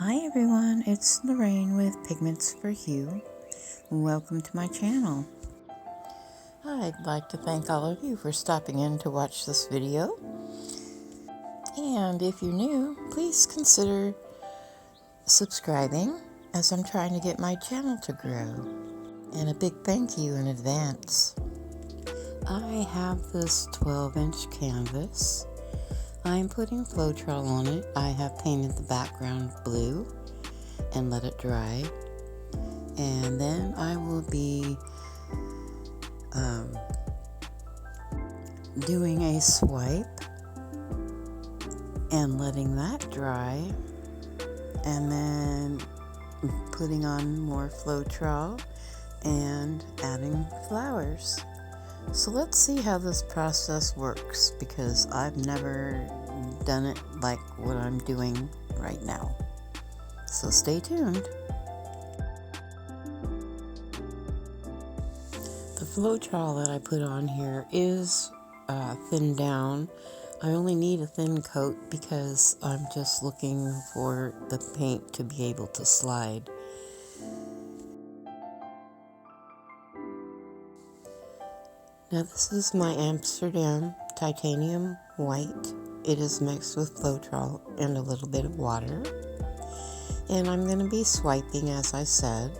Hi everyone, it's Lorraine with Pigments for Hue. Welcome to my channel. I'd like to thank all of you for stopping in to watch this video. And if you're new, please consider subscribing as I'm trying to get my channel to grow. And a big thank you in advance. I have this 12-inch canvas. I'm putting Floetrol on it. I have painted the background blue and let it dry. And then I will be doing a swipe and letting that dry. And then putting on more Floetrol and adding flowers. So let's see how this process works, because I've never done it like what I'm doing right now. So stay tuned. The Floetrol that I put on here is thinned down. I only need a thin coat because I'm just looking for the paint to be able to slide. Now this is my Amsterdam titanium white. It is mixed with Floetrol and a little bit of water. And I'm going to be swiping, as I said.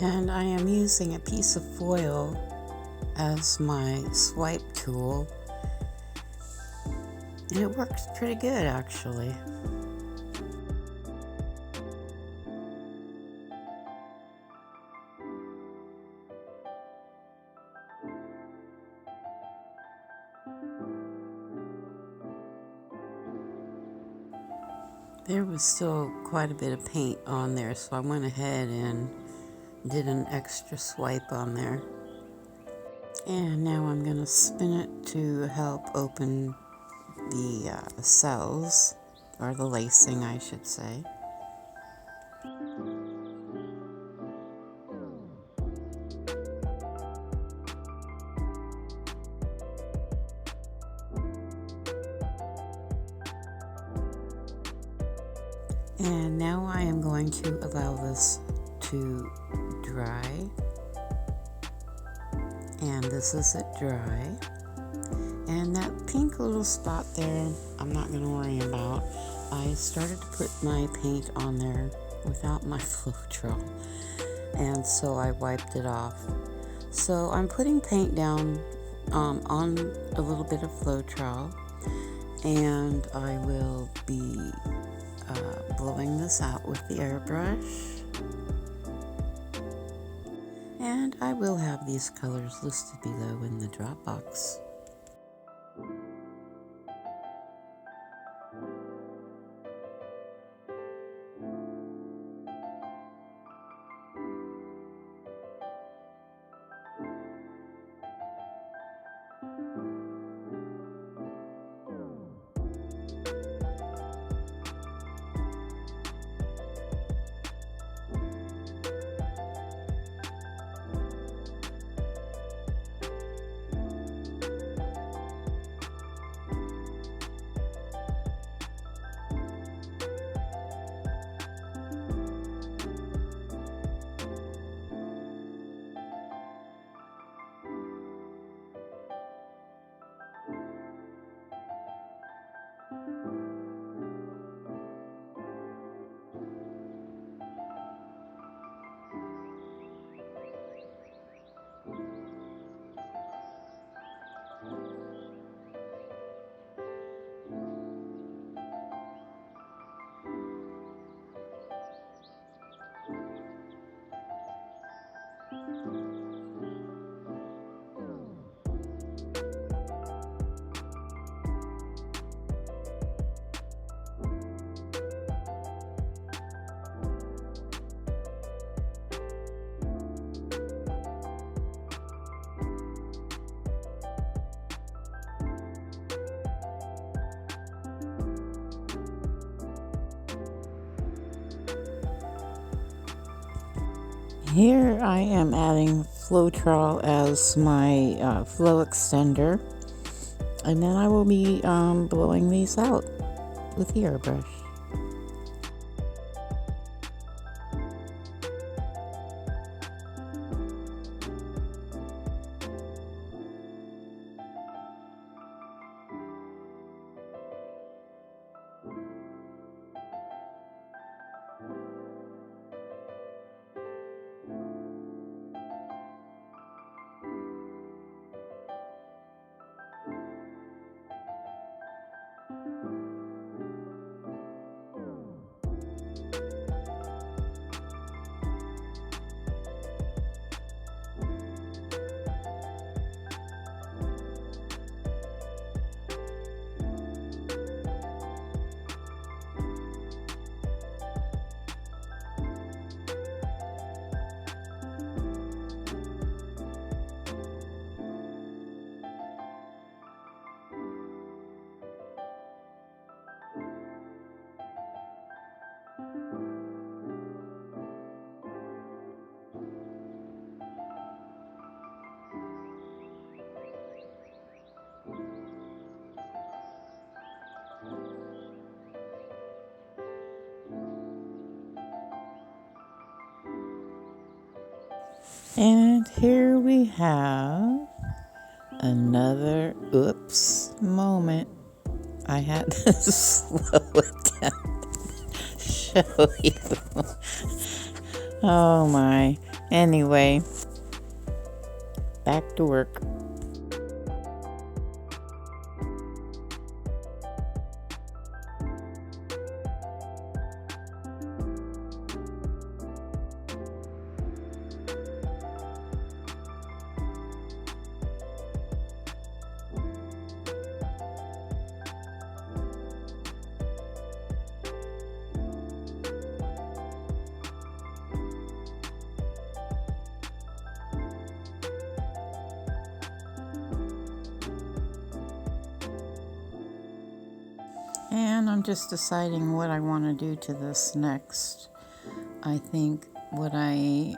And I am using a piece of foil as my swipe tool. And it works pretty good, actually. There was still quite a bit of paint on there, so I went ahead and did an extra swipe on there. And now I'm going to spin it to help open the cells, or the lacing, I should say. And now I am going to allow this to dry. And this is it dry. And that pink little spot there, I'm not going to worry about. I started to put my paint on there without my Floetrol, and so I wiped it off. So I'm putting paint down on a little bit of Floetrol, and I will be blowing this out with the airbrush. And I will have these colors listed below in the Dropbox. Here I am adding Floetrol as my flow extender. And then I will be blowing these out with the airbrush. And here we have another oops moment. I had to slow it down to show you. Oh my. Anyway, back to work. And I'm just deciding what I want to do to this next. I think what I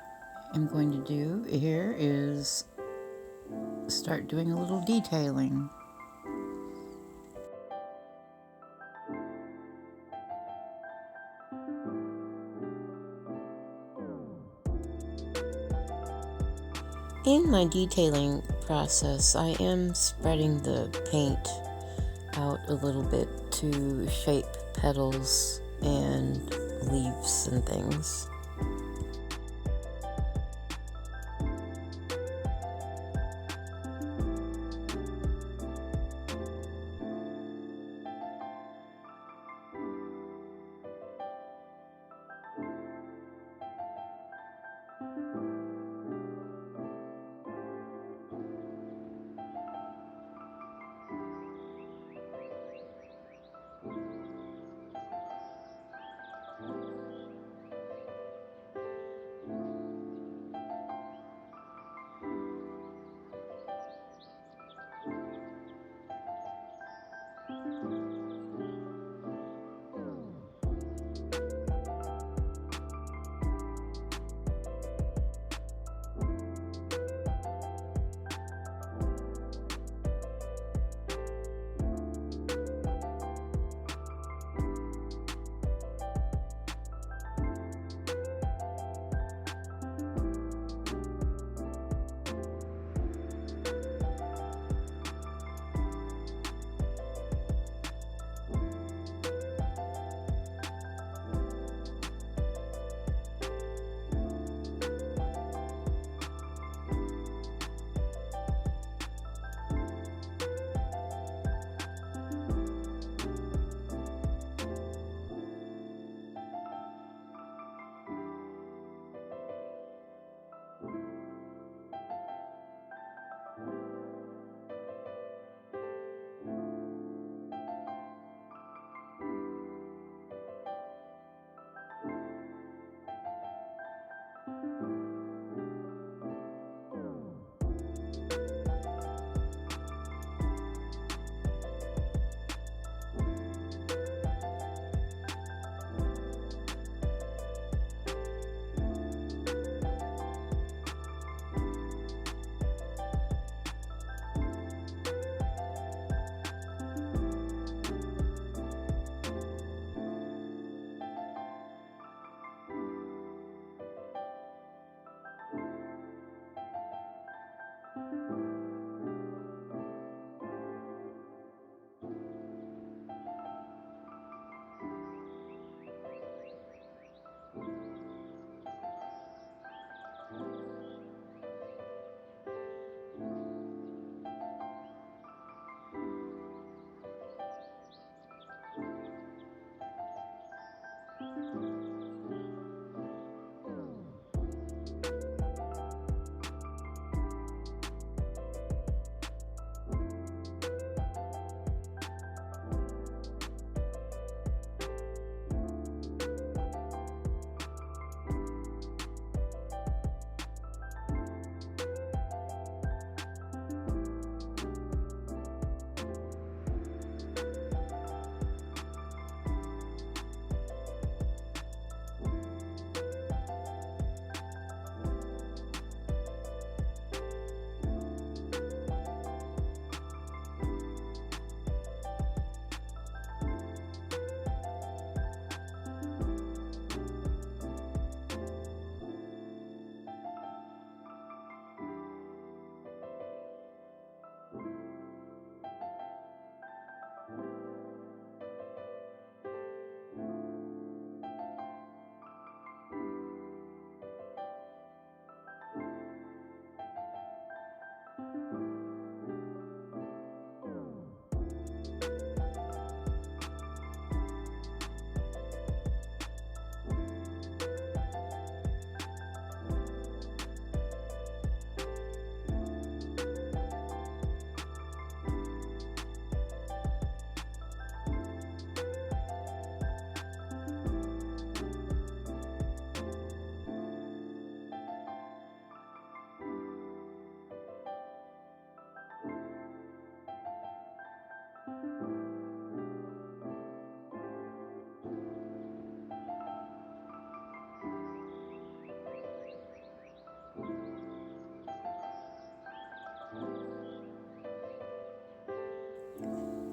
am going to do here is start doing a little detailing. In my detailing process, I am spreading the paint out a little bit to shape petals and leaves and things.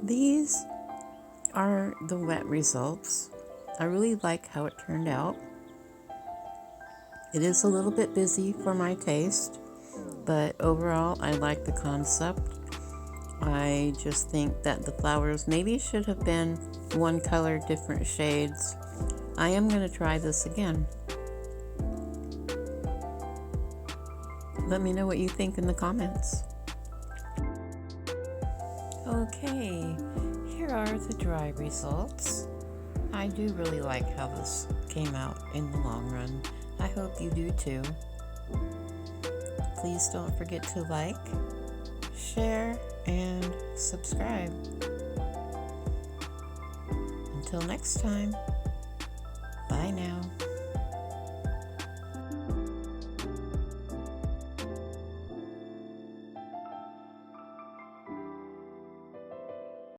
These are the wet results. I really like how it turned out. It is a little bit busy for my taste, but overall I like the concept. I just think that the flowers maybe should have been one color, different shades. I am going to try this again. Let me know what you think in the comments. Okay, here are the dry results. I do really like how this came out in the long run. I hope you do too. Please don't forget to like, share, and subscribe. Until next time, bye now.